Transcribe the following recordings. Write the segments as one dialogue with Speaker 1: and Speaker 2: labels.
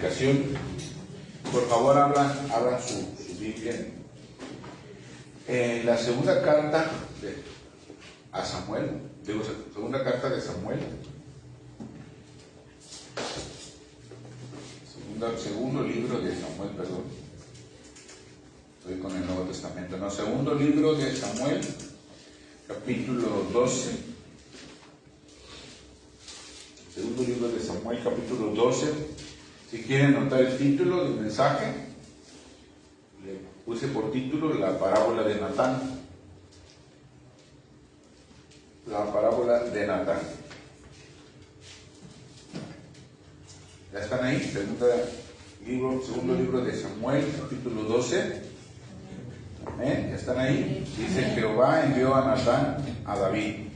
Speaker 1: predicación. Por favor, abran su Biblia en la segunda carta a Samuel, segunda carta de Samuel, segundo libro de Samuel, perdón, estoy con el Nuevo Testamento, no, segundo libro de Samuel, capítulo 12, segundo libro de Samuel, capítulo 12. Si quieren notar el título del mensaje, le puse por título la parábola de Natán. La parábola de Natán. ¿Ya están ahí? Segundo libro de Samuel, capítulo 12. ¿Ya están ahí? Dice: Jehová envió a Natán a David,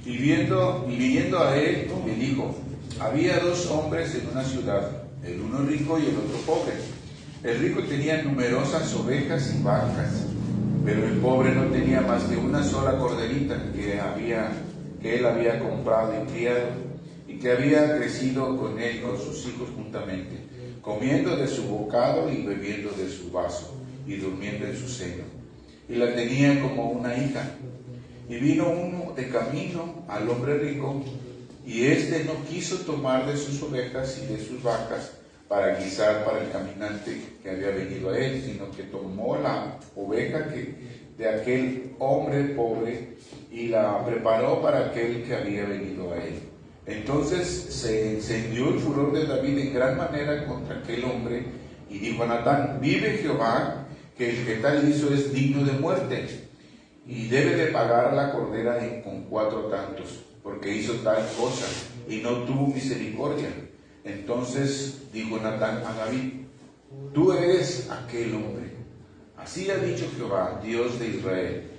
Speaker 1: y viniendo a él, le dijo: había dos hombres en una ciudad, el uno rico y el otro pobre. El rico tenía numerosas ovejas y vacas, pero el pobre no tenía más que una sola corderita que él había comprado y criado, y que había crecido con él y con sus hijos juntamente, comiendo de su bocado y bebiendo de su vaso, y durmiendo en su seno. Y la tenía como una hija. Y vino uno de camino al hombre rico, y éste no quiso tomar de sus ovejas y de sus vacas para guisar para el caminante que había venido a él, sino que tomó la oveja de aquel hombre pobre y la preparó para aquel que había venido a él. Entonces se encendió el furor de David en gran manera contra aquel hombre, y dijo a Natán: vive Jehová, que el que tal hizo es digno de muerte, y debe de pagar la cordera con 4 tantos, porque hizo tal cosa y no tuvo misericordia. Entonces dijo Natán a David: tú eres aquel hombre. Así ha dicho Jehová, Dios de Israel: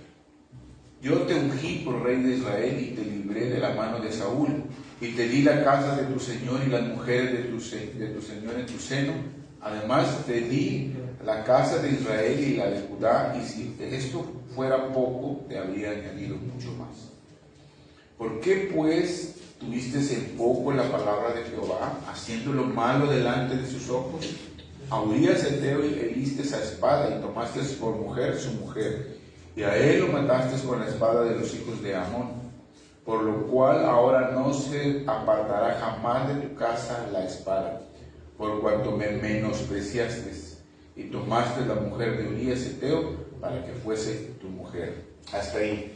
Speaker 1: yo te ungí por rey de Israel y te libré de la mano de Saúl, y te di la casa de tu señor y las mujeres de tu señor en tu seno. Además te di la casa de Israel y la de Judá, y si esto fuera poco, te habría añadido mucho más. ¿Por qué pues tuviste en poco la palabra de Jehová, haciendo lo malo delante de sus ojos? A Urías heteo heriste a espada, y tomaste por mujer su mujer, y a él lo mataste con la espada de los hijos de Amón. Por lo cual ahora no se apartará jamás de tu casa la espada, por cuanto me menospreciaste, y tomaste la mujer de Urías heteo para que fuese tu mujer. Hasta ahí.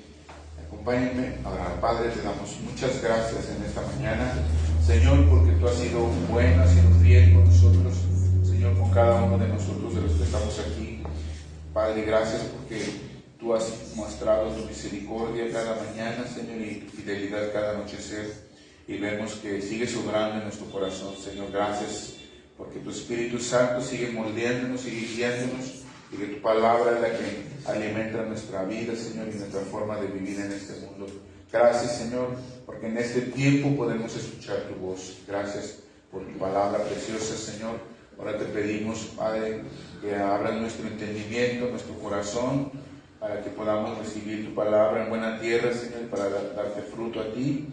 Speaker 1: Acompáñenme a orar. Padre, te damos muchas gracias en esta mañana, Señor, porque tú has sido bueno, has sido fiel con nosotros, Señor, con cada uno de nosotros, de los que estamos aquí. Padre, gracias porque tú has mostrado tu misericordia cada mañana, Señor, y tu fidelidad cada anochecer, y vemos que sigues obrando en nuestro corazón, Señor. Gracias porque tu Espíritu Santo sigue moldeándonos, sigue guiándonos, y que tu palabra es la que alimenta nuestra vida, Señor, y nuestra forma de vivir en este mundo. Gracias, Señor, porque en este tiempo podemos escuchar tu voz. Gracias por tu palabra preciosa, Señor. Ahora te pedimos, Padre, que abras nuestro entendimiento, nuestro corazón, para que podamos recibir tu palabra en buena tierra, Señor, para darte fruto a ti.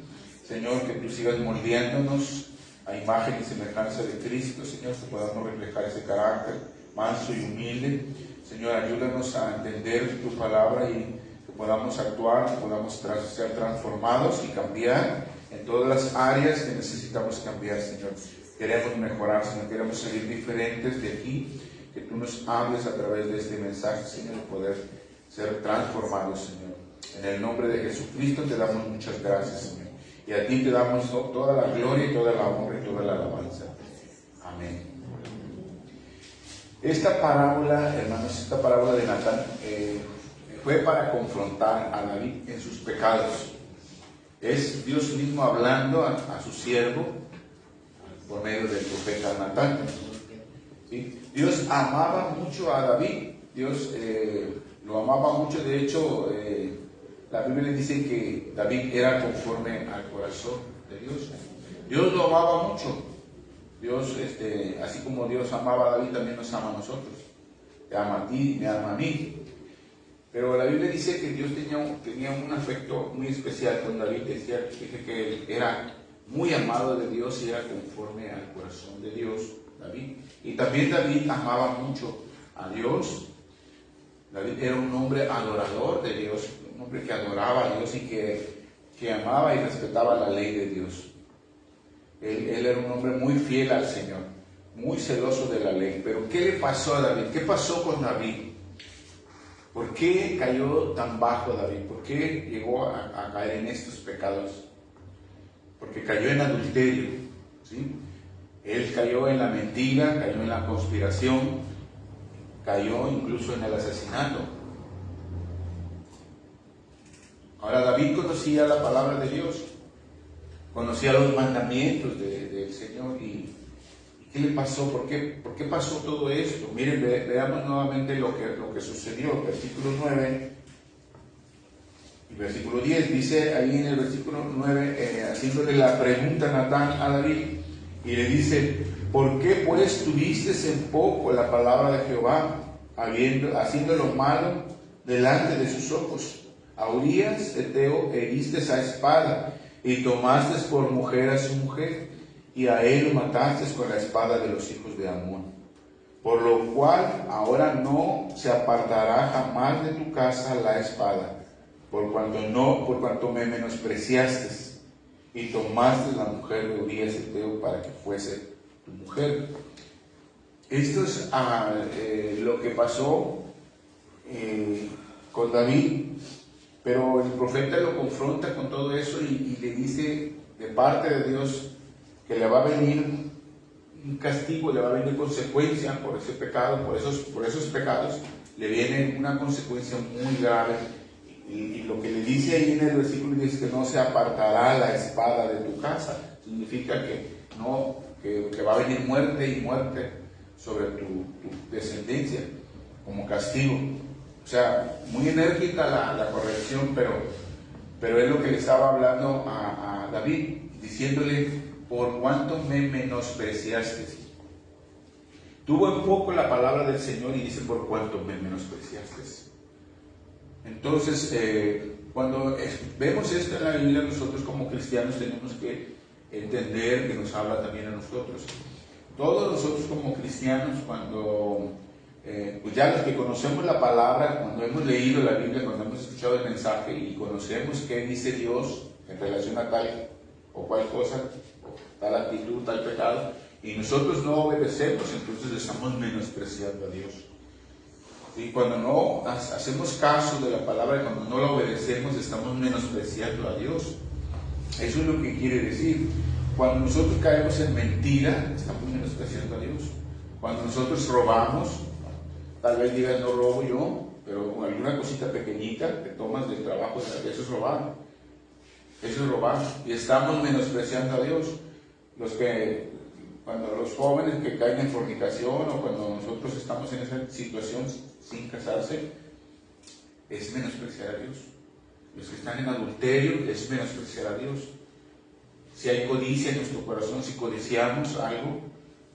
Speaker 1: Señor, que tú sigas moldeándonos a imagen y semejanza de Cristo, Señor, que podamos reflejar ese carácter manso y humilde. Señor, ayúdanos a entender tu palabra y que podamos actuar, que podamos ser transformados y cambiar en todas las áreas que necesitamos cambiar, Señor. Queremos mejorar, Señor, queremos salir diferentes de aquí, que tú nos hables a través de este mensaje, Señor, y poder ser transformados, Señor. En el nombre de Jesucristo te damos muchas gracias, Señor. Y a ti te damos toda la gloria y toda la honra y toda la alabanza. Amén. Esta parábola, hermanos, esta parábola de Natán fue para confrontar a David en sus pecados. Es Dios mismo hablando a su siervo por medio del profeta Natán. ¿Sí? Dios amaba mucho a David. Dios lo amaba mucho. De hecho, la Biblia dice que David era conforme al corazón de Dios. Dios lo amaba mucho. Dios, así como Dios amaba a David, también nos ama a nosotros. Te ama a ti, me ama a mí. Pero la Biblia dice que Dios tenía un afecto muy especial con David. Dice que él era muy amado de Dios y era conforme al corazón de Dios, David. Y también David amaba mucho a Dios. David era un hombre adorador de Dios, un hombre que adoraba a Dios y que amaba y respetaba la ley de Dios. Él era un hombre muy fiel al Señor, muy celoso de la ley. Pero ¿qué le pasó a David? ¿Qué pasó con David? ¿Por qué cayó tan bajo David? ¿Por qué llegó a caer en estos pecados? Porque cayó en adulterio, ¿sí? Él cayó en la mentira, cayó en la conspiración, cayó incluso en el asesinato. Ahora David conocía la palabra de Dios, conocía los mandamientos del Señor. ¿Y qué le pasó? ¿Por qué pasó todo esto? Miren, veamos nuevamente lo que sucedió. Versículo 9 y versículo 10. Dice ahí en el versículo 9, haciéndole la pregunta Natán a David, y le dice: ¿por qué pues tuviste en poco la palabra de Jehová, haciendo lo malo delante de sus ojos? A Urías Heteo heriste a espada, y tomaste por mujer a su mujer, y a él lo mataste con la espada de los hijos de Amón. Por lo cual ahora no se apartará jamás de tu casa la espada, por cuanto me menospreciaste, y tomaste la mujer de Urías Heteo para que fuese tu mujer. Esto es lo que pasó con David. Pero el profeta lo confronta con todo eso y le dice de parte de Dios que le va a venir un castigo, le va a venir consecuencia por ese pecado, por esos pecados, le viene una consecuencia muy grave. Y lo que le dice ahí en el versículo dice que no se apartará la espada de tu casa. Significa que va a venir muerte y muerte sobre tu descendencia como castigo. O sea, muy enérgica la corrección, pero es lo que le estaba hablando a David, diciéndole: por cuánto me menospreciaste. Tuvo en poco la palabra del Señor y dice: por cuánto me menospreciaste. Entonces, cuando vemos esto en la Biblia, nosotros como cristianos tenemos que entender que nos habla también a nosotros. Todos nosotros como cristianos, cuando pues ya los que conocemos la palabra, cuando hemos leído la Biblia, cuando hemos escuchado el mensaje y conocemos qué dice Dios en relación a tal o cual cosa, o tal actitud, tal pecado, y nosotros no obedecemos, entonces estamos menospreciando a Dios. Y cuando no hacemos caso de la palabra y cuando no la obedecemos, estamos menospreciando a Dios. Eso es lo que quiere decir. Cuando nosotros caemos en mentira, estamos menospreciando a Dios. Cuando nosotros robamos, tal vez digas: no robo yo, pero con alguna cosita pequeñita que tomas del trabajo, eso es robar. Eso es robar. Y estamos menospreciando a Dios. Cuando los jóvenes que caen en fornicación, o cuando nosotros estamos en esa situación sin casarse, es menospreciar a Dios. Los que están en adulterio es menospreciar a Dios. Si hay codicia en nuestro corazón, si codiciamos algo,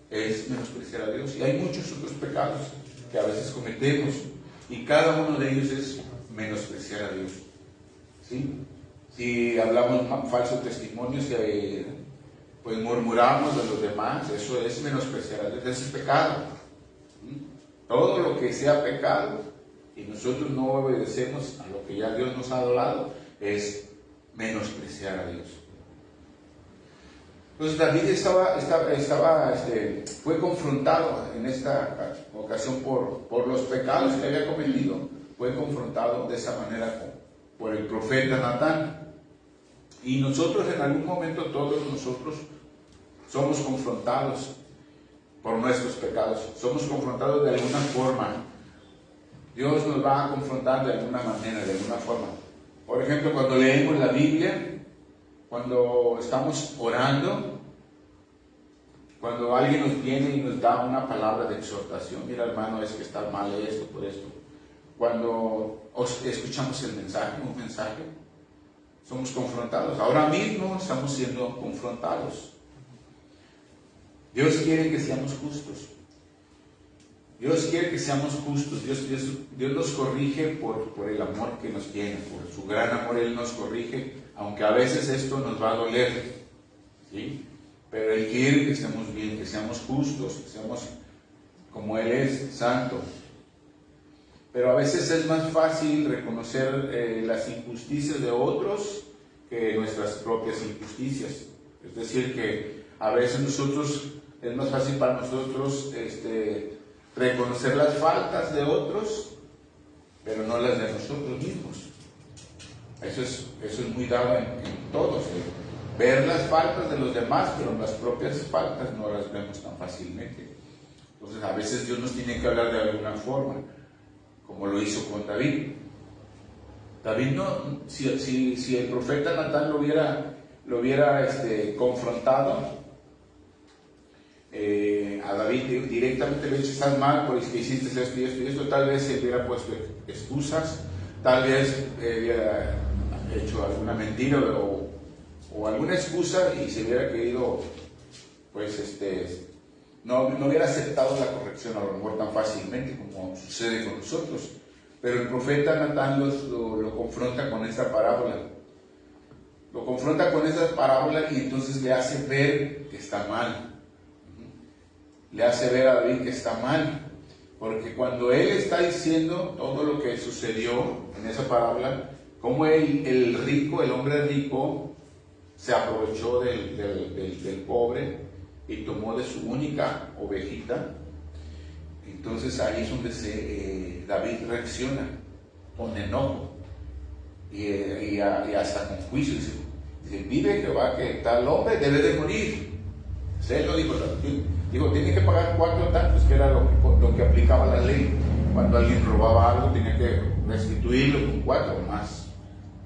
Speaker 1: es menospreciar a Dios. Y hay muchos otros pecados que a veces cometemos, y cada uno de ellos es menospreciar a Dios. ¿Sí? Si hablamos falso testimonio, si pues murmuramos de los demás, eso es menospreciar a Dios, eso es pecado. Todo lo que sea pecado y nosotros no obedecemos a lo que ya Dios nos ha dado, es menospreciar a Dios. Entonces David fue confrontado en esta ocasión por los pecados que había cometido. Fue confrontado de esa manera por el profeta Natán. Y nosotros en algún momento, todos nosotros, somos confrontados por nuestros pecados. Somos confrontados de alguna forma. Dios nos va a confrontar de alguna manera, de alguna forma. Por ejemplo, cuando leemos la Biblia, cuando estamos orando, cuando alguien nos viene y nos da una palabra de exhortación: mira, hermano, es que está mal esto, por esto. Cuando escuchamos un mensaje, somos confrontados. Ahora mismo estamos siendo confrontados. Dios quiere que seamos justos. Dios quiere que seamos justos. Dios nos corrige por el amor que nos tiene, por su gran amor. Él nos corrige, aunque a veces esto nos va a doler, ¿sí? Pero Él quiere que estemos bien, que seamos justos, que seamos como Él es santo. Pero a veces es más fácil reconocer las injusticias de otros que nuestras propias injusticias. Es decir, que a veces es más fácil para nosotros reconocer las faltas de otros, pero no las de nosotros mismos. Eso es muy dado en todos. Ver las faltas de los demás, pero las propias faltas no las vemos tan fácilmente. Entonces, a veces Dios nos tiene que hablar de alguna forma, como lo hizo con David. David no, si el profeta Natán lo hubiera confrontado, a David directamente le dicho: estás mal porque hiciste esto y esto y esto, tal vez se hubiera puesto excusas, tal vez hubiera hecho alguna mentira o alguna excusa y se hubiera querido, pues no hubiera aceptado la corrección a lo mejor tan fácilmente como sucede con nosotros. Pero el profeta Natán lo confronta con esta parábola. Lo confronta con esta parábola y entonces le hace ver que está mal. Le hace ver a David que está mal. Porque cuando él está diciendo todo lo que sucedió en esa parábola, como el hombre rico, se aprovechó del pobre y tomó de su única ovejita. Entonces ahí es donde David reacciona con enojo y hasta con juicio. Dice: vive Jehová que tal hombre debe de morir. Él lo dijo, tiene que pagar 4 tantos, que era lo que aplicaba la ley. Cuando alguien robaba algo, tenía que restituirlo con 4 más.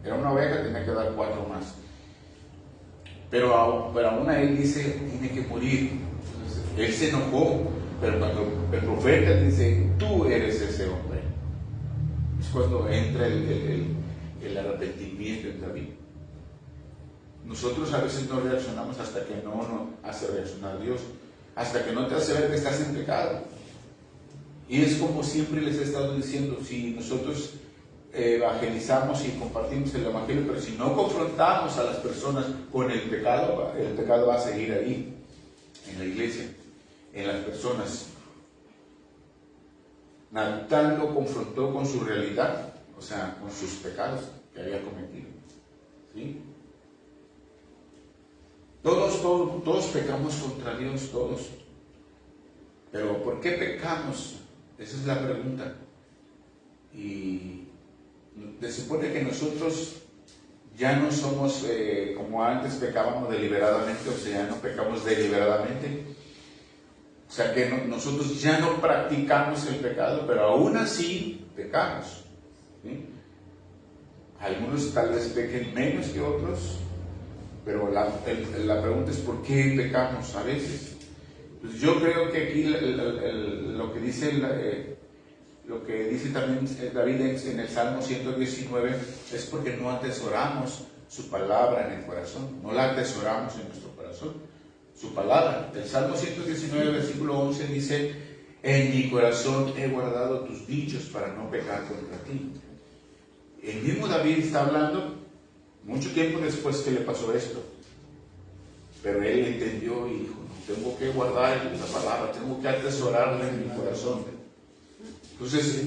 Speaker 1: Era una oveja, tenía que dar 4 más. Pero aún a él dice: tiene que morir. Entonces, él se enojó, pero cuando el profeta dice: tú eres ese hombre, es cuando entra el arrepentimiento en David. Nosotros a veces no reaccionamos hasta que no nos hace reaccionar Dios, hasta que no te hace ver que estás en pecado. Y es como siempre les he estado diciendo: si nosotros evangelizamos y compartimos el evangelio, pero si no confrontamos a las personas con el pecado va a seguir ahí, en la iglesia, en las personas. Natán lo confrontó con su realidad, o sea, con sus pecados que había cometido. ¿Sí? Todos pecamos contra Dios, todos. Pero ¿por qué pecamos? Esa es la pregunta. Y se supone que nosotros ya no somos como antes pecábamos deliberadamente, o sea, ya no pecamos deliberadamente. O sea que nosotros ya no practicamos el pecado, pero aún así pecamos. ¿Sí? Algunos tal vez pequen menos que otros, pero la pregunta es: ¿por qué pecamos a veces? Pues yo creo que aquí lo que dice también David en el Salmo 119 es porque no atesoramos su palabra en el corazón, no la atesoramos en nuestro corazón, su palabra. El Salmo 119 versículo 11 dice: en mi corazón he guardado tus dichos para no pecar contra ti. El mismo David está hablando mucho tiempo después que le pasó esto, pero él entendió y dijo: no, tengo que guardar la palabra, tengo que atesorarla en mi corazón. Entonces,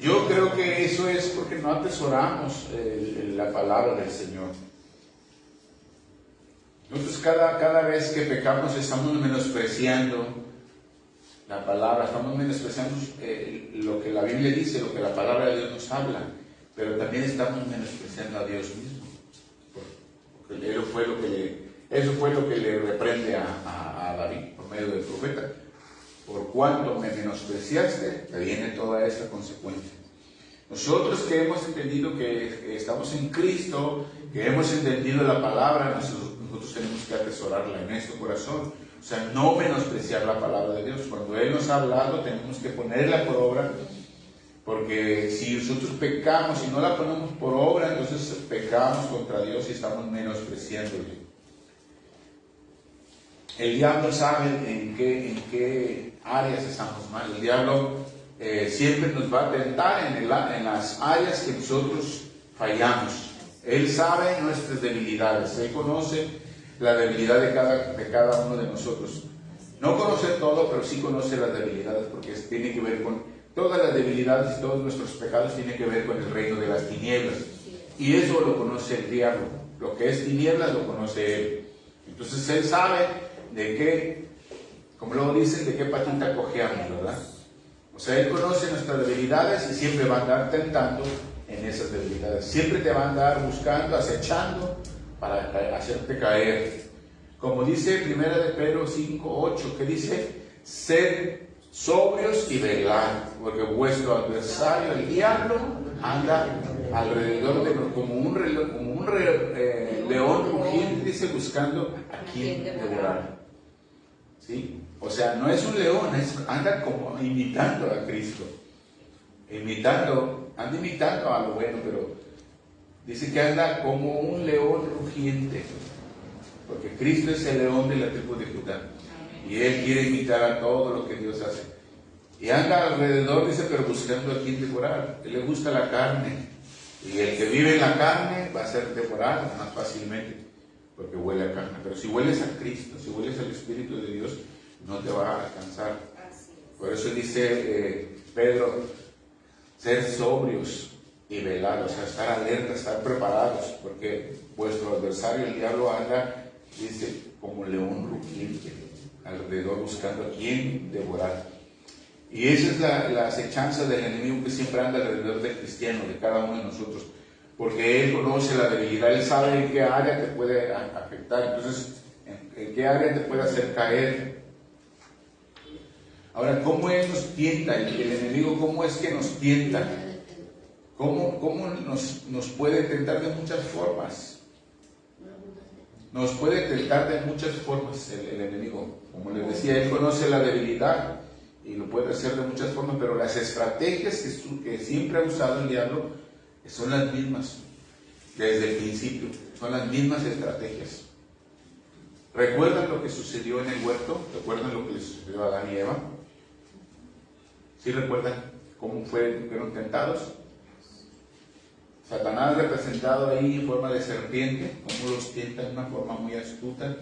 Speaker 1: yo creo que eso es porque no atesoramos la palabra del Señor. Nosotros cada vez que pecamos estamos menospreciando la palabra, estamos menospreciando lo que la Biblia dice, lo que la palabra de Dios nos habla, pero también estamos menospreciando a Dios mismo. Porque eso fue lo que le reprende a David por medio del profeta. Por cuanto me menospreciaste, te viene toda esta consecuencia. Nosotros que hemos entendido que estamos en Cristo, que hemos entendido la palabra, nosotros tenemos que atesorarla en nuestro corazón. O sea, no menospreciar la palabra de Dios. Cuando Él nos ha hablado, tenemos que ponerla por obra, porque si nosotros pecamos y no la ponemos por obra, entonces pecamos contra Dios y estamos menospreciándole. El diablo sabe en qué áreas estamos mal. El diablo siempre nos va a tentar en las áreas que nosotros fallamos. Él sabe nuestras debilidades. Él conoce la debilidad de cada uno de nosotros. No conoce todo, pero sí conoce las debilidades, porque tiene que ver con todas las debilidades y todos nuestros pecados, tiene que ver con el reino de las tinieblas. Y eso lo conoce el diablo. Lo que es tinieblas lo conoce él. Entonces él sabe de qué, como luego dicen, de qué patita cojeamos, ¿verdad? O sea, él conoce nuestras debilidades y siempre va a andar tentando en esas debilidades. Siempre te va a andar buscando, acechando para hacerte caer. Como dice 1 de Pedro 5:8, que dice: sed sobrios y velad, porque vuestro adversario, el diablo, anda alrededor de como un león rugiente, dice, buscando a quien devorar. ¿Sí? O sea, no es un león, anda como imitando a Cristo. Anda imitando a lo bueno, pero dice que anda como un león rugiente. Porque Cristo es el león de la tribu de Judá. Y Él quiere imitar a todo lo que Dios hace. Y anda alrededor, dice, pero buscando a quien devorar. Él le gusta la carne. Y el que vive en la carne va a ser devorado más fácilmente, porque huele a carne. Pero si hueles a Cristo, si hueles al Espíritu de Dios, no te va a alcanzar. Por eso dice Pedro, ser sobrios y velados, o sea, estar alerta, estar preparados, porque vuestro adversario, el diablo, anda, dice, como león rugiente, alrededor buscando a quién devorar. Y esa es la acechanza del enemigo, que siempre anda alrededor del cristiano, de cada uno de nosotros, porque él conoce la debilidad, él sabe en qué área te puede afectar, entonces, en qué área te puede hacer caer. Ahora, ¿cómo él nos tienta? El enemigo, ¿cómo es que nos tienta? ¿Cómo nos puede tentar? De muchas formas. Nos puede tentar de muchas formas el enemigo. Como les decía, él conoce la debilidad y lo puede hacer de muchas formas, pero las estrategias que siempre ha usado el diablo son las mismas desde el principio. Son las mismas estrategias. ¿Recuerdan lo que sucedió en el huerto? ¿Recuerdan lo que le sucedió a Adán y Eva? ¿Sí recuerdan cómo fueron tentados? Satanás, representado ahí en forma de serpiente, cómo los tienta de una forma muy astuta.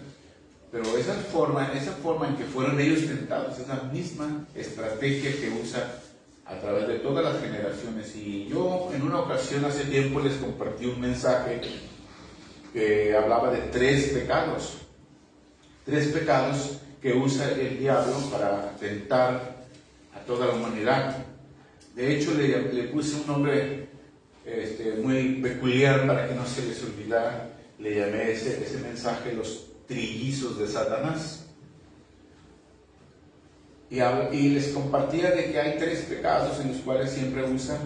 Speaker 1: Pero esa forma en que fueron ellos tentados es la misma estrategia que usa a través de todas las generaciones. Y yo en una ocasión hace tiempo les compartí un mensaje que hablaba de 3 pecados. 3 pecados que usa el diablo para tentar a toda la humanidad. De hecho, le puse un nombre muy peculiar para que no se les olvidara. Le llamé ese mensaje los trillizos de Satanás. Y les compartía de que hay 3 pecados en los cuales siempre usa,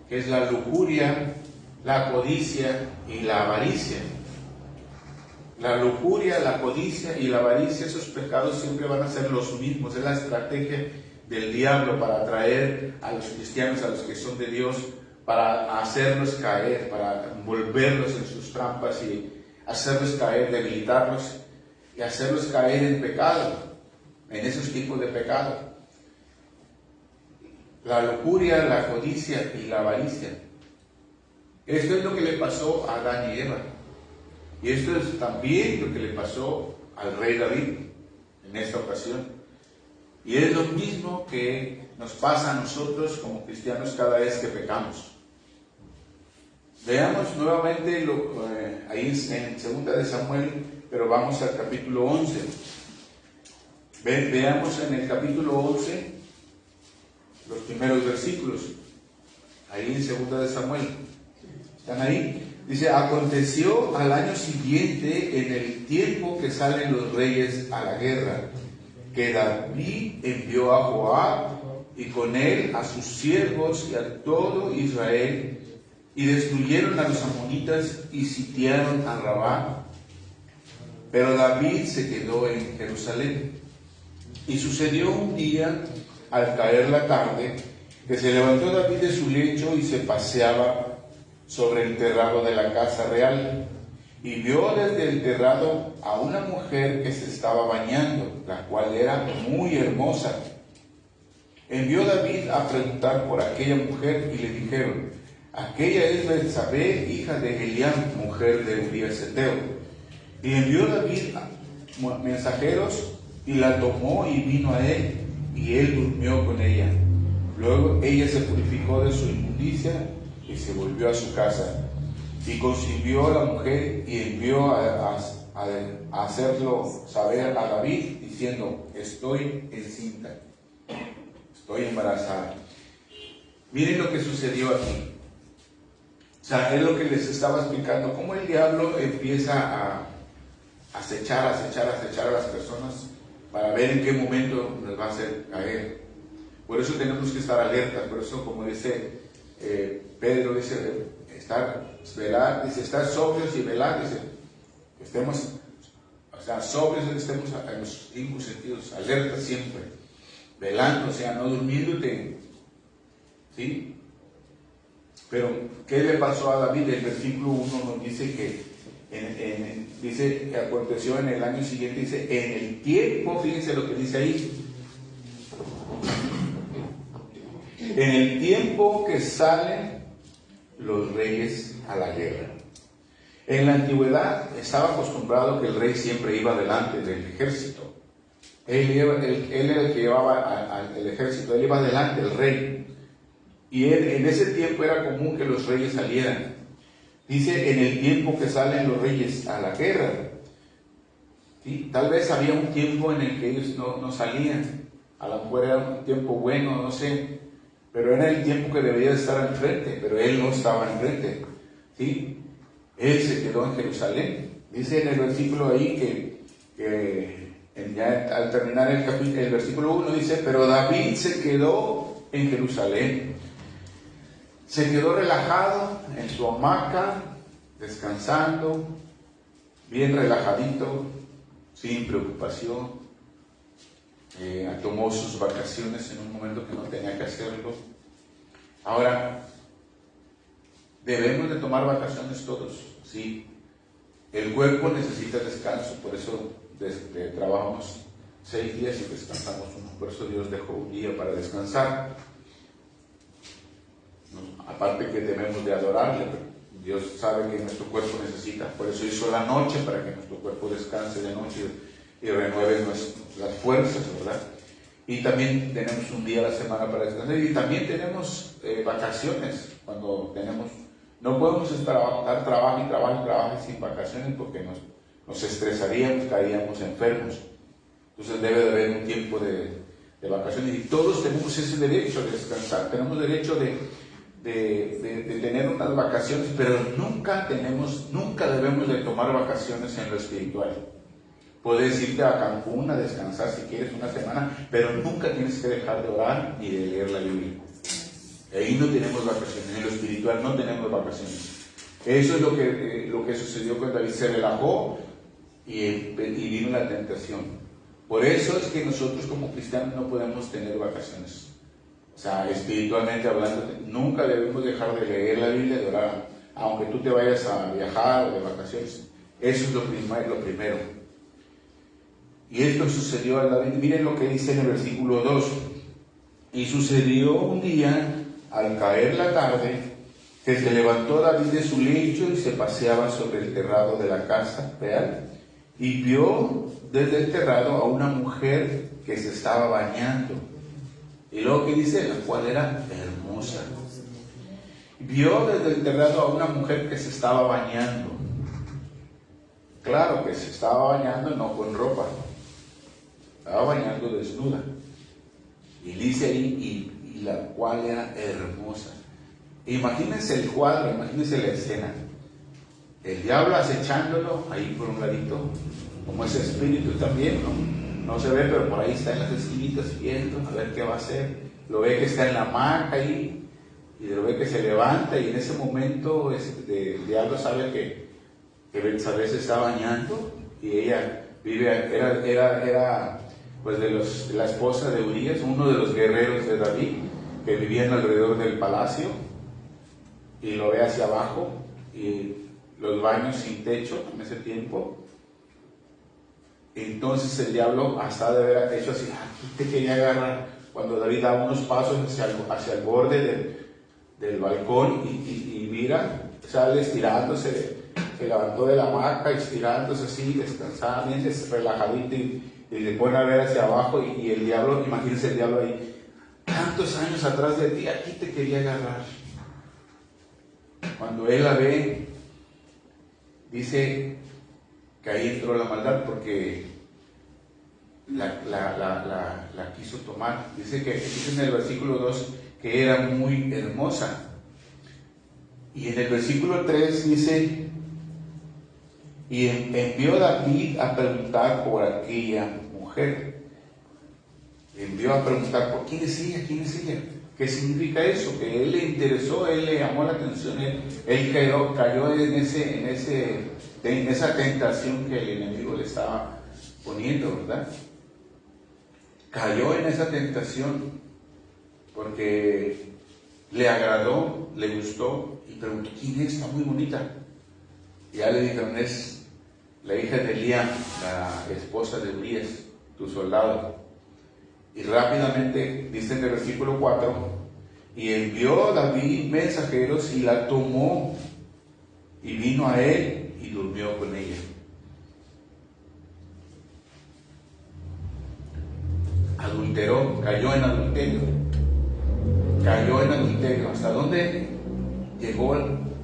Speaker 1: que es la lujuria, la codicia y la avaricia. La lujuria, la codicia y la avaricia, esos pecados siempre van a ser los mismos. Es la estrategia del diablo para atraer a los cristianos, a los que son de Dios, para hacerlos caer, para envolverlos en sus trampas y hacerlos caer, debilitarlos y hacerlos caer en pecado, en esos tipos de pecado. La lujuria, la codicia y la avaricia. Esto es lo que le pasó a Adán y Eva. Y esto es también lo que le pasó al rey David en esta ocasión. Y es lo mismo que nos pasa a nosotros como cristianos cada vez que pecamos. Veamos nuevamente ahí en 2 de Samuel, pero vamos al capítulo 11. Veamos en el capítulo 11 los primeros versículos. Ahí en 2 de Samuel. ¿Están ahí? Dice: aconteció al año siguiente, en el tiempo que salen los reyes a la guerra, que David envió a Joab y con él a sus siervos y a todo Israel, y destruyeron a los amonitas y sitiaron a Rabá. Pero David se quedó en Jerusalén. Y sucedió un día, al caer la tarde, que se levantó David de su lecho y se paseaba sobre el terrado de la casa real, y vio desde el terrado a una mujer que se estaba bañando, la cual era muy hermosa. Envió David a preguntar por aquella mujer, y le dijeron: aquella es Betsabé, hija de Eliam, mujer de Urías Eteo. Y envió David mensajeros y la tomó y vino a él, y él durmió con ella. Luego ella se purificó de su inmundicia y se volvió a su casa. Y concibió a la mujer y envió a hacerlo saber a David, diciendo: estoy encinta, estoy embarazada. Miren lo que sucedió aquí. O sea, es lo que les estaba explicando, cómo el diablo empieza a acechar a las personas para ver en qué momento nos va a hacer caer. Por eso tenemos que estar alertas. Por eso, como dice Pedro, dice velar, dice estar sobrios y velar, dice que estemos, o sea, sobrios, que estemos en los 5 sentidos, alertas siempre, velando, o sea, no durmiéndote, ¿sí? Pero, ¿qué le pasó a David? El versículo 1 nos dice que dice que aconteció en el año siguiente, dice, en el tiempo, fíjense lo que dice ahí, en el tiempo que salen los reyes a la guerra. En la antigüedad estaba acostumbrado que el rey siempre iba delante del ejército. Él era el que llevaba el ejército, él iba delante, el rey. Y en ese tiempo era común que los reyes salieran. Dice, en el tiempo que salen los reyes a la guerra. ¿Sí? Tal vez había un tiempo en el que ellos no salían. A lo mejor era un tiempo bueno, no sé. Pero era el tiempo que debía estar enfrente. Pero él no estaba enfrente. ¿Sí? Él se quedó en Jerusalén. Dice en el versículo ahí ya al terminar el versículo 1 dice, pero David se quedó en Jerusalén. Se quedó relajado en su hamaca, descansando, bien relajadito, sin preocupación. Tomó sus vacaciones en un momento que no tenía que hacerlo. Ahora, debemos de tomar vacaciones todos, sí. El cuerpo necesita descanso, por eso trabajamos 6 días y descansamos uno. Por eso Dios dejó un día para descansar. Aparte que debemos de adorarle, Dios sabe que nuestro cuerpo necesita, por eso hizo la noche, para que nuestro cuerpo descanse de noche y renueve las fuerzas, ¿verdad? Y también tenemos un día a la semana para descansar, y también tenemos vacaciones, cuando no podemos estar trabajo sin vacaciones, porque nos estresaríamos, caeríamos enfermos. Entonces debe de haber un tiempo de vacaciones, y todos tenemos ese derecho de descansar, tenemos derecho de tener unas vacaciones, pero nunca debemos de tomar vacaciones en lo espiritual. Puedes irte a Cancún a descansar si quieres una semana, pero nunca tienes que dejar de orar ni de leer la Biblia. Ahí no tenemos vacaciones, en lo espiritual no tenemos vacaciones. Eso es lo que sucedió con David, se relajó y vino la tentación. Por eso es que nosotros como cristianos no podemos tener vacaciones. O sea, espiritualmente hablando, nunca debemos dejar de leer la Biblia, de orar, aunque tú te vayas a viajar o de vacaciones. Eso es lo primero. Y esto sucedió a David. Miren lo que dice en el versículo 2. Y sucedió un día, al caer la tarde, que se levantó David de su lecho y se paseaba sobre el terrado de la casa real, y vio desde el terrado a una mujer que se estaba bañando. Y luego que dice, la cual era hermosa. Vio desde el terrado a una mujer que se estaba bañando. Claro que se estaba bañando, no con ropa. Estaba bañando desnuda. Y dice ahí, y la cual era hermosa. Imagínense el cuadro, imagínense la escena. El diablo acechándolo ahí por un ladito, como ese espíritu también, no se ve, pero por ahí está en las esquinitas viendo a ver qué va a hacer. Lo ve que está en la hamaca ahí, y lo ve que se levanta, y en ese momento el diablo sabe que Betsabé se está bañando, y ella era pues de la esposa de Urías, uno de los guerreros de David, que vivían alrededor del palacio, y lo ve hacia abajo, y los baños sin techo en ese tiempo. Entonces el diablo hasta de haber hecho así, te quería agarrar, cuando David da unos pasos hacia el borde del balcón, y mira, sale estirándose, se levantó de la hamaca, estirándose así, descansando, bien relajadito, y y le pone a ver hacia abajo y el diablo, imagínense el diablo ahí, tantos años atrás de ti, aquí te quería agarrar. Cuando él la ve, dice que ahí entró la maldad porque la quiso tomar. Dice en el versículo 2 que era muy hermosa. Y en el versículo 3 dice, y envió David a preguntar por aquella mujer. Envió a preguntar por quién es ella. ¿Qué significa eso? Que él le interesó, él le llamó la atención, él cayó en esa tentación que el enemigo le estaba poniendo, ¿verdad? Cayó en esa tentación porque le agradó, le gustó y preguntó, ¿quién es? Está muy bonita. Y ya le dijeron, es la hija de Eliam, la esposa de Urías, tu soldado. Y rápidamente, dice en el versículo 4, y envió David mensajeros y la tomó y vino a él y durmió con ella. Adulteró, cayó en adulterio. ¿Hasta dónde llegó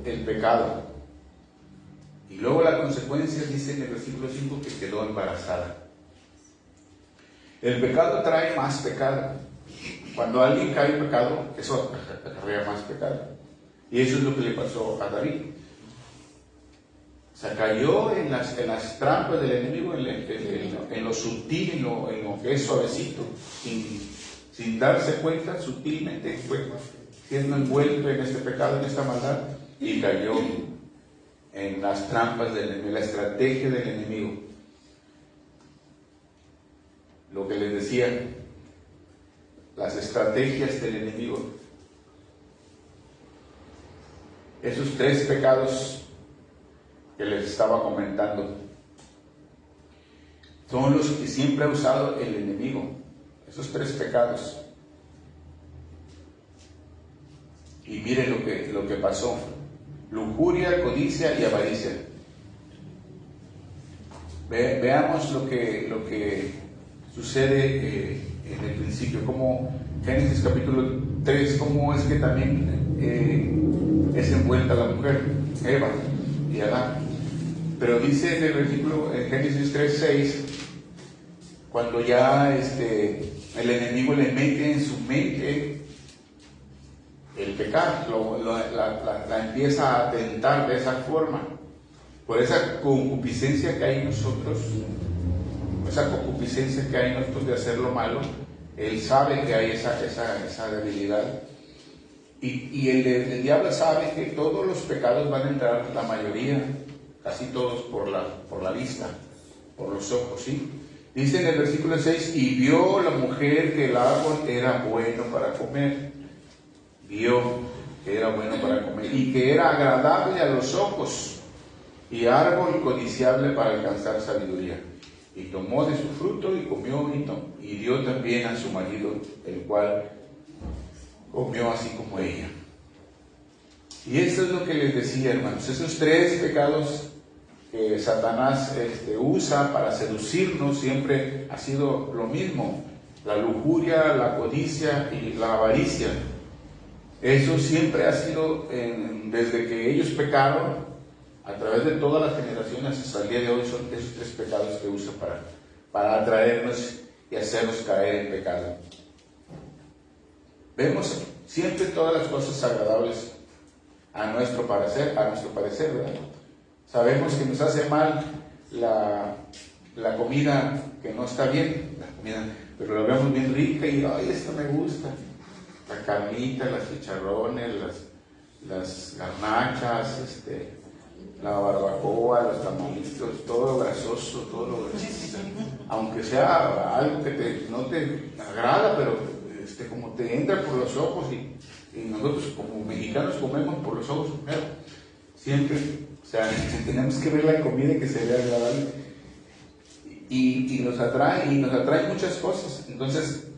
Speaker 1: el pecado? Y luego la consecuencia dice en el versículo 5 que quedó embarazada. El pecado trae más pecado. Cuando alguien cae en pecado, eso acarrea más pecado. Y eso es lo que le pasó a David. O sea, cayó en las trampas del enemigo, en lo sutil, en lo que es suavecito, sin darse cuenta, sutilmente fue siendo envuelto en este pecado, en esta maldad, y cayó en las trampas del enemigo, la estrategia del enemigo. Lo que les decía, las estrategias del enemigo. Esos 3 pecados que les estaba comentando son los que siempre ha usado el enemigo, esos 3 pecados. Y miren lo que pasó: lujuria, codicia y avaricia. Veamos lo que sucede en el principio, como Génesis capítulo 3, cómo es que también es envuelta la mujer, Eva y Adán. Pero dice en el versículo, en Génesis 3:6, cuando ya el enemigo le mete en su mente el pecado, la empieza a tentar de esa forma, por esa concupiscencia que hay en nosotros, de hacer lo malo. Él sabe que hay esa debilidad, y el diablo sabe que todos los pecados van a entrar, la mayoría, casi todos, por la vista, por los ojos, ¿sí? Dice en el versículo 6, y vio la mujer que el árbol era bueno para comer. Vio que era bueno para comer y que era agradable a los ojos y árbol codiciable para alcanzar sabiduría. Y tomó de su fruto y comió y dio también a su marido, el cual comió así como ella. Y eso es lo que les decía, hermanos, esos 3 pecados que Satanás usa para seducirnos siempre ha sido lo mismo: la lujuria, la codicia y la avaricia. Eso siempre ha sido, desde que ellos pecaron, a través de todas las generaciones hasta el día de hoy, son esos 3 pecados que usa para atraernos y hacernos caer en pecado. Vemos siempre todas las cosas agradables a nuestro parecer, ¿verdad? Sabemos que nos hace mal la comida que no está bien, pero la vemos bien rica y ¡ay, esto me gusta! La carnita, los chicharrones, las garnachas, la barbacoa, los tamalitos, todo grasoso, todo lo grasoso. Aunque sea algo que no te agrada, pero como te entra por los ojos, y nosotros como mexicanos comemos por los ojos primero. Siempre, o sea, tenemos que ver la comida que se vea agradable. Y nos atrae muchas cosas. Entonces,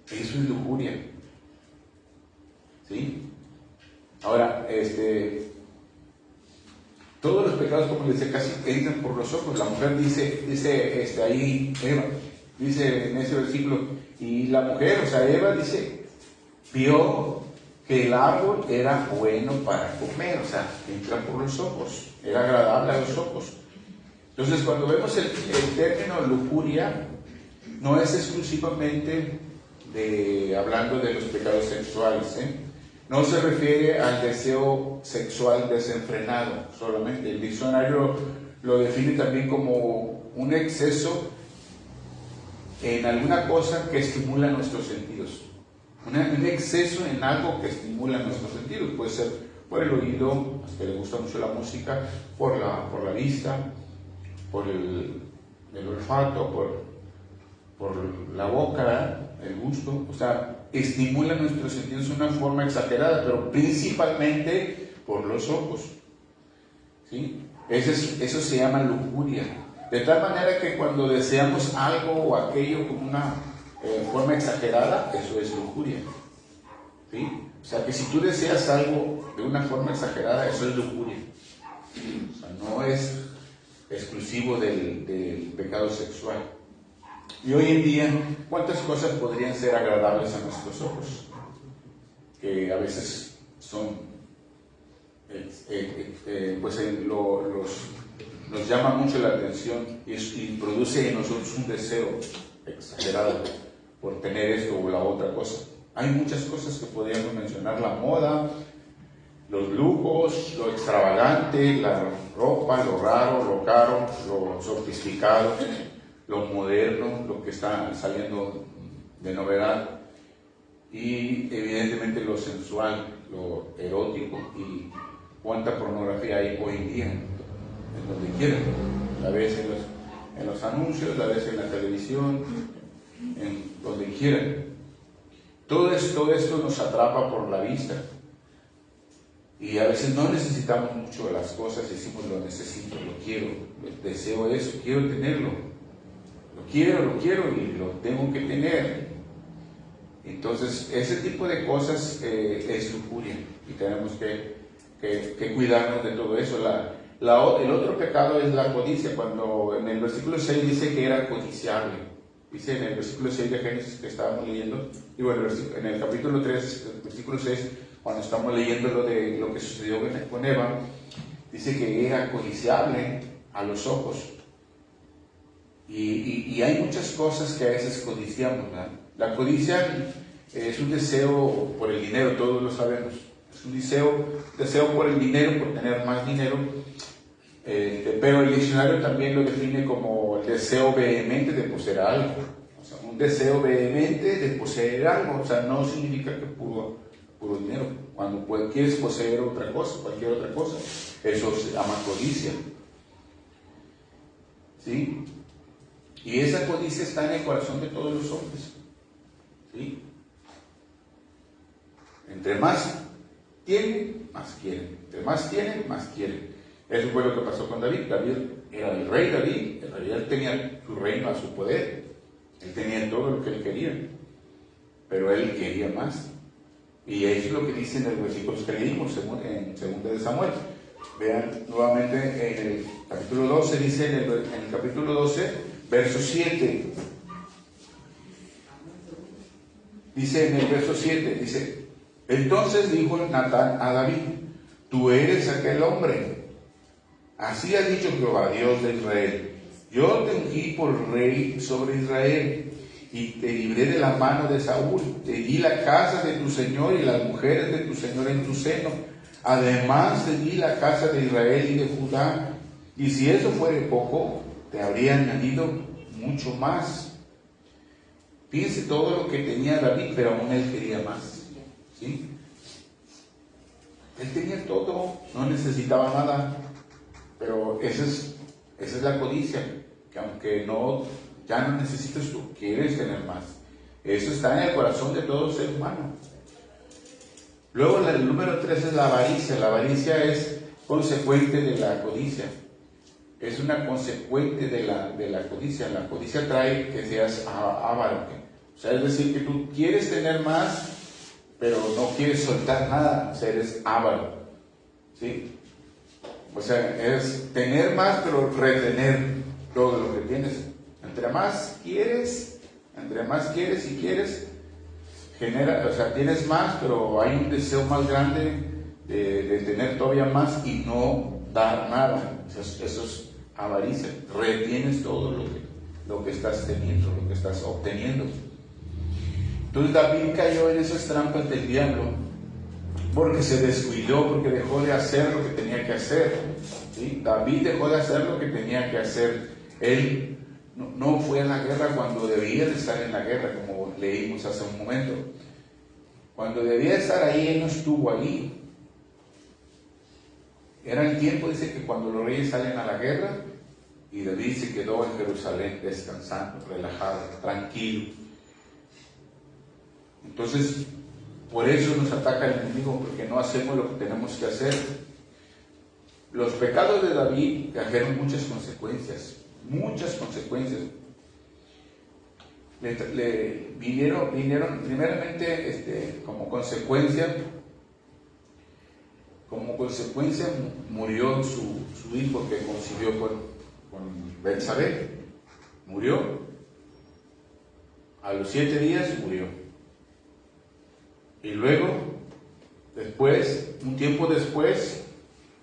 Speaker 1: eso es lujuria, ¿sí? Ahora, Todos los pecados, como les decía, casi entran por los ojos. La mujer dice ahí, Eva, dice en ese versículo, y la mujer, o sea, Eva dice, vio que el árbol era bueno para comer, o sea, entra por los ojos, era agradable a los ojos. Entonces, cuando vemos el término lujuria, no es exclusivamente hablando de los pecados sexuales, no se refiere al deseo sexual desenfrenado solamente. El diccionario lo define también como un exceso en alguna cosa que estimula nuestros sentidos. Un exceso en algo que estimula nuestros sentidos. Puede ser por el oído, que le gusta mucho la música, por la vista, por el olfato, por la boca, el gusto. O sea, estimula nuestros sentidos de una forma exagerada, pero principalmente por los ojos. ¿Sí? Eso se llama lujuria. De tal manera que cuando deseamos algo o aquello con una forma exagerada, eso es lujuria. ¿Sí? O sea, que si tú deseas algo de una forma exagerada, eso es lujuria. O sea, no es exclusivo del pecado sexual. Y hoy en día, ¿cuántas cosas podrían ser agradables a nuestros ojos? Que a veces son, nos llama mucho la atención y produce en nosotros un deseo exagerado por tener esto o la otra cosa. Hay muchas cosas que podríamos mencionar: la moda, los lujos, lo extravagante, la ropa, lo raro, lo caro, lo sofisticado, lo moderno, lo que está saliendo de novedad, y evidentemente lo sensual, lo erótico. Y cuánta pornografía hay hoy en día, en donde quieran, la ves en los anuncios, la ves en la televisión, en donde quieran. Todo esto nos atrapa por la vista, y a veces no necesitamos mucho de las cosas. Decimos: lo necesito, lo quiero, deseo eso, quiero tenerlo, lo quiero y lo tengo que tener. Entonces, ese tipo de cosas es lujuria, y tenemos que cuidarnos de todo eso. El otro pecado es la codicia. Cuando en el versículo 6 dice que era codiciable, dice en el versículo 6 de Génesis que estábamos leyendo, y bueno, en el capítulo 3, versículo 6, cuando estamos leyendo lo que sucedió con Eva, dice que era codiciable a los ojos. Y hay muchas cosas que a veces codiciamos, ¿verdad? La codicia es un deseo por el dinero, todos lo sabemos. Es un deseo por el dinero, por tener más dinero. Pero el diccionario también lo define como el deseo vehemente de poseer algo. O sea, un deseo vehemente de poseer algo. O sea, no significa que puro dinero. Cuando quieres poseer otra cosa, cualquier otra cosa, eso se llama codicia. ¿Sí? Y esa codicia está en el corazón de todos los hombres. ¿Sí? Entre más tienen, más quieren. Entre más tienen, más quieren. Eso fue lo que pasó con David. David era el rey David. En realidad él tenía su reino a su poder. Él tenía todo lo que él quería. Pero él quería más. Y eso es lo que dice en el versículo que leímos en 2 de Samuel. Vean nuevamente en el capítulo 12, dice en el capítulo 12, verso 7. Dice en el verso 7, dice: entonces dijo Natán a David: tú eres aquel hombre. Así ha dicho Jehová, Dios de Israel: yo te ungí por rey sobre Israel, y te libré de la mano de Saúl. Te di la casa de tu señor y las mujeres de tu señor en tu seno. Además te di la casa de Israel y de Judá. Y si eso fuere poco, te habría añadido mucho más. Fíjense todo lo que tenía David, pero aún él quería más. ¿Sí? Él tenía todo, no necesitaba nada. Pero esa es la codicia, que aunque ya no necesitas, tú quieres tener más. Eso está en el corazón de todo ser humano. Luego el número 3 es la avaricia. La avaricia es consecuente de la codicia. Es una consecuente de la codicia. La codicia trae que seas avaro. O sea, es decir, que tú quieres tener más, pero no quieres soltar nada. O sea, eres avaro. ¿Sí? O sea, es tener más, pero retener todo lo que tienes. Entre más quieres y quieres, genera, o sea, tienes más, pero hay un deseo más grande de tener todavía más y no dar nada. Eso es avaricia. Retienes todo lo que estás teniendo, lo que estás obteniendo. Entonces David cayó en esas trampas del diablo porque se descuidó, porque dejó de hacer lo que tenía que hacer. ¿Sí? David dejó de hacer lo que tenía que hacer. Él no fue a la guerra cuando debía de estar en la guerra, como leímos hace un momento. Cuando debía estar ahí, él no estuvo allí. Era el tiempo, dice, que cuando los reyes salen a la guerra, y David se quedó en Jerusalén descansando, relajado, tranquilo. Entonces, por eso nos ataca el enemigo, porque no hacemos lo que tenemos que hacer. Los pecados de David trajeron muchas consecuencias. Le vinieron primeramente como consecuencia murió su hijo que concibió con Betsabé. Murió. A los 7 días murió. Y luego, un tiempo después,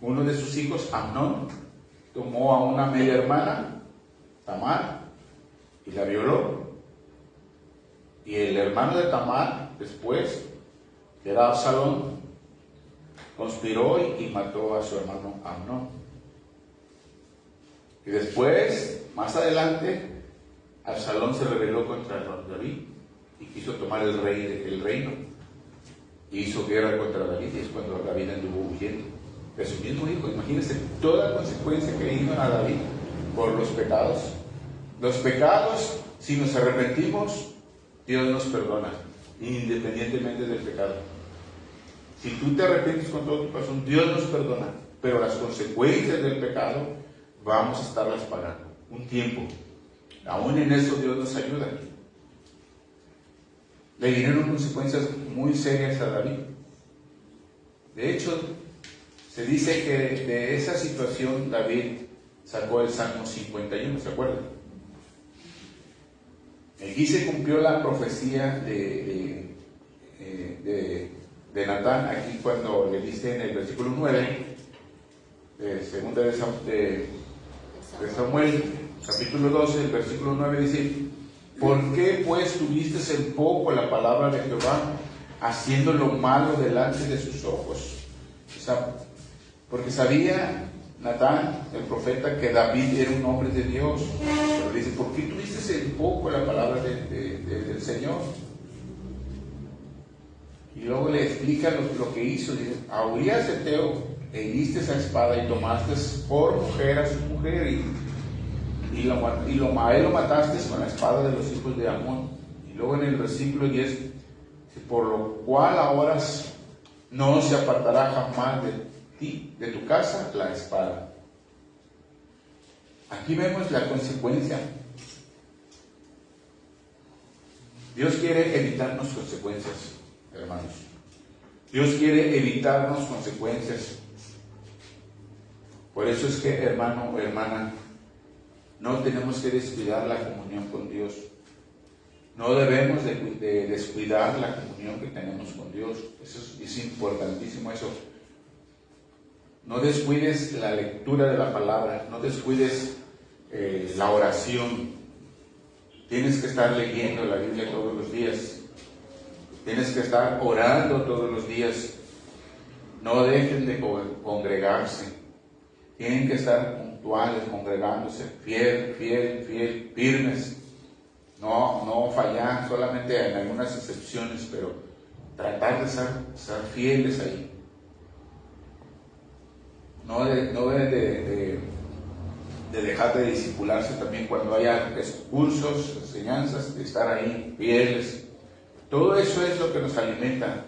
Speaker 1: uno de sus hijos, Amnón, tomó a una media hermana, Tamar, y la violó. Y el hermano de Tamar, después, que era Absalón, conspiró y mató a su hermano Amnón. Y después, más adelante, Absalón se rebeló contra David y quiso tomar el reino. Y hizo guerra contra David, y es cuando David anduvo huyendo de su mismo hijo. Imagínense toda la consecuencia que iban a David por los pecados. Los pecados, si nos arrepentimos, Dios nos perdona, independientemente del pecado. Si tú te arrepientes con todo tu corazón, Dios nos perdona, pero las consecuencias del pecado vamos a estarlas pagando un tiempo. Aún en eso Dios nos ayuda. Le vinieron consecuencias muy serias a David. De hecho, se dice que de esa situación David sacó el Salmo 51, ¿se acuerdan? Aquí se cumplió la profecía de Natán, aquí cuando le dice en el versículo 9, segunda de Samuel, capítulo 12, el versículo 9 dice: ¿por qué pues tuviste en poco la palabra de Jehová, haciendo lo malo delante de sus ojos? O sea, porque sabía Natán, el profeta, que David era un hombre de Dios. Pero dice: ¿por qué tuviste en poco la palabra del Señor? Y luego le explica lo que hizo. Dice: a Urías Eteo heriste esa espada y tomaste por mujer a su mujer, y a él lo mataste con la espada de los hijos de Amón. Y luego en el versículo 10 dice: por lo cual ahora no se apartará jamás de ti, de tu casa, la espada. Aquí vemos la consecuencia. Dios quiere evitarnos consecuencias, hermanos. Dios quiere evitarnos consecuencias. Por eso es que, hermano o hermana, no tenemos que descuidar la comunión con Dios. No debemos de descuidar la comunión que tenemos con Dios. Eso es importantísimo eso. No descuides la lectura de la palabra, no descuides la oración. Tienes que estar leyendo la Biblia todos los días. Tienes que estar orando todos los días. No dejen de congregarse. Tienen que estar puntuales, congregándose, fiel, firmes. No fallar, solamente en algunas excepciones, pero tratar de ser fieles ahí. No deben de dejar de discipularse también cuando haya cursos, enseñanzas, de estar ahí fieles. Todo eso es lo que nos alimenta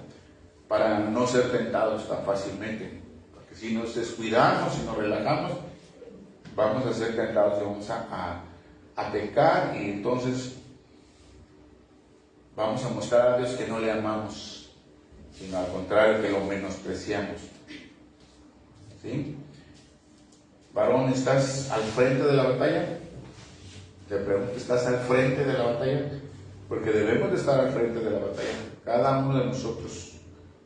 Speaker 1: para no ser tentados tan fácilmente. Porque si nos descuidamos y nos relajamos, vamos a ser tentados y vamos a pecar, y entonces vamos a mostrar a Dios que no le amamos, sino al contrario, que lo menospreciamos. ¿Sí? Varón, ¿estás al frente de la batalla? Te pregunto, ¿estás al frente de la batalla? Porque debemos de estar al frente de la batalla. Cada uno de nosotros,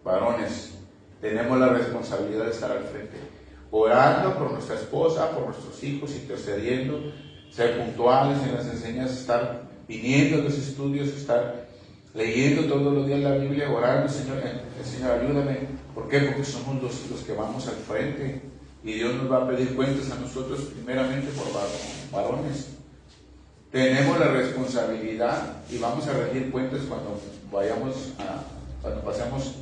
Speaker 1: varones, tenemos la responsabilidad de estar al frente. Orando por nuestra esposa, por nuestros hijos, intercediendo, ser puntuales en las enseñanzas, estar viniendo a los estudios, estar leyendo todos los días la Biblia, orando, Señor, ayúdame. ¿Por qué? Porque somos los que vamos al frente y Dios nos va a pedir cuentas a nosotros primeramente por varones. Tenemos la responsabilidad y vamos a rendir cuentas cuando pasemos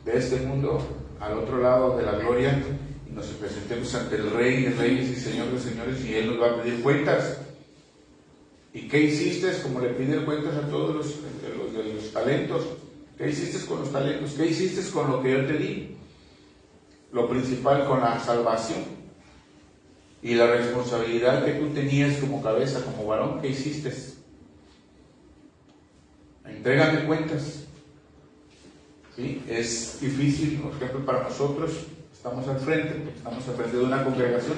Speaker 1: de este mundo al otro lado de la gloria y nos presentemos ante el Rey de Reyes y Señor de Señores, y Él nos va a pedir cuentas. ¿Y qué hiciste? Como le piden cuentas a todos los talentos. ¿Qué hiciste con los talentos? ¿Qué hiciste con lo que yo te di? Lo principal, con la salvación y la responsabilidad que tú tenías como cabeza, como varón. ¿Qué hiciste? Entrégame cuentas. ¿Sí? Es difícil, por ejemplo, para nosotros. Estamos al frente de una congregación,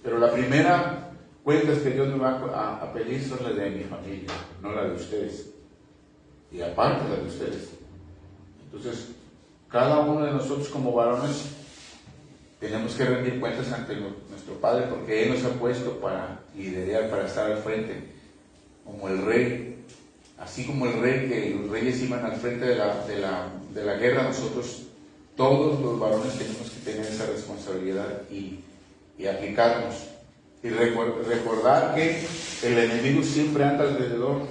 Speaker 1: pero la primera cuentas que Dios me va a pedir son las de mi familia, no las de ustedes, y aparte las de ustedes. Entonces, cada uno de nosotros como varones tenemos que rendir cuentas ante nuestro Padre, porque Él nos ha puesto para liderar, para estar al frente, como el rey. Así como el rey, que los reyes iban al frente de la guerra, nosotros, todos los varones, tenemos que tener esa responsabilidad y aplicarnos. Y recordar que el enemigo siempre anda alrededor.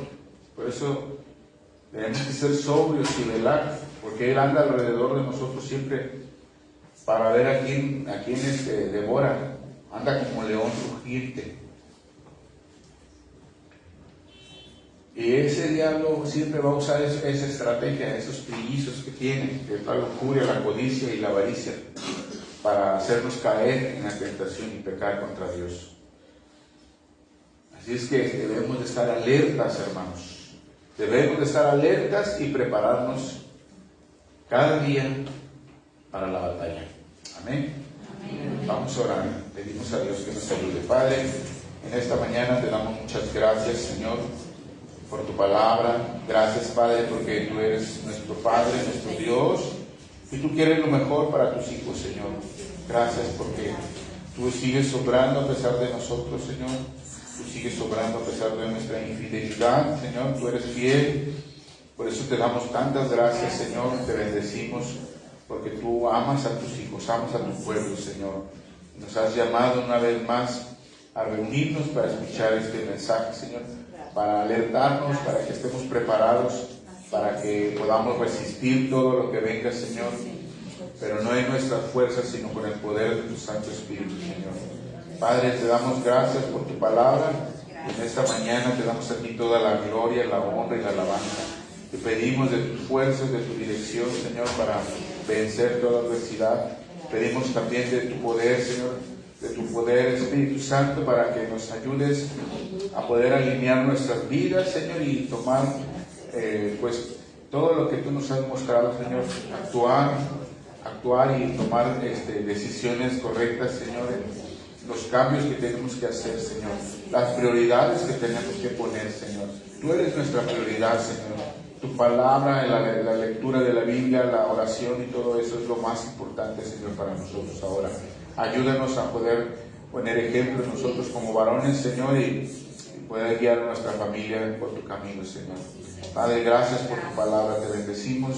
Speaker 1: Por eso tenemos que ser sobrios y velar, porque él anda alrededor de nosotros siempre para ver a quién devora. Anda como león rugiente. Y ese diablo siempre va a usar esa estrategia, esos trillizos que tiene, que es la lujuria, la codicia y la avaricia, para hacernos caer en la tentación y pecar contra Dios. Así es que debemos de estar alertas, hermanos. Debemos de estar alertas y prepararnos cada día para la batalla. Amén. Amén. Vamos a orar. Pedimos a Dios que nos ayude. Padre, en esta mañana te damos muchas gracias, Señor, por tu palabra. Gracias, Padre, porque tú eres nuestro Padre, nuestro Dios, y tú quieres lo mejor para tus hijos, Señor. Gracias porque tú sigues obrando a pesar de nosotros, Señor. Tú sigues obrando a pesar de nuestra infidelidad, Señor. Tú eres fiel. Por eso te damos tantas gracias, Señor. Te bendecimos porque tú amas a tus hijos, amas a tu pueblo, Señor. Nos has llamado una vez más a reunirnos para escuchar este mensaje, Señor, para alertarnos, para que estemos preparados, para que podamos resistir todo lo que venga, Señor, pero no en nuestras fuerzas, sino con el poder de tu Santo Espíritu, Señor. Padre, te damos gracias por tu palabra, y en esta mañana te damos a ti toda la gloria, la honra y la alabanza. Te pedimos de tus fuerzas, de tu dirección, Señor, para vencer toda adversidad. Pedimos también de tu poder, Señor, de tu poder, Espíritu Santo, para que nos ayudes a poder alinear nuestras vidas, Señor, y tomar pues todo lo que tú nos has mostrado, Señor, actuar y tomar decisiones correctas, Señor, en los cambios que tenemos que hacer, Señor, las prioridades que tenemos que poner, Señor. Tú eres nuestra prioridad, Señor. Tu palabra, la lectura de la Biblia, la oración y todo eso es lo más importante, Señor, para nosotros ahora. Ayúdanos a poder poner ejemplo nosotros como varones, Señor, y poder guiar a nuestra familia por tu camino, Señor. Padre, gracias por tu palabra, te bendecimos,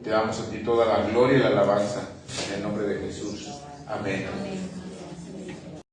Speaker 1: te damos a ti toda la gloria y la alabanza, en el nombre de Jesús. Amén.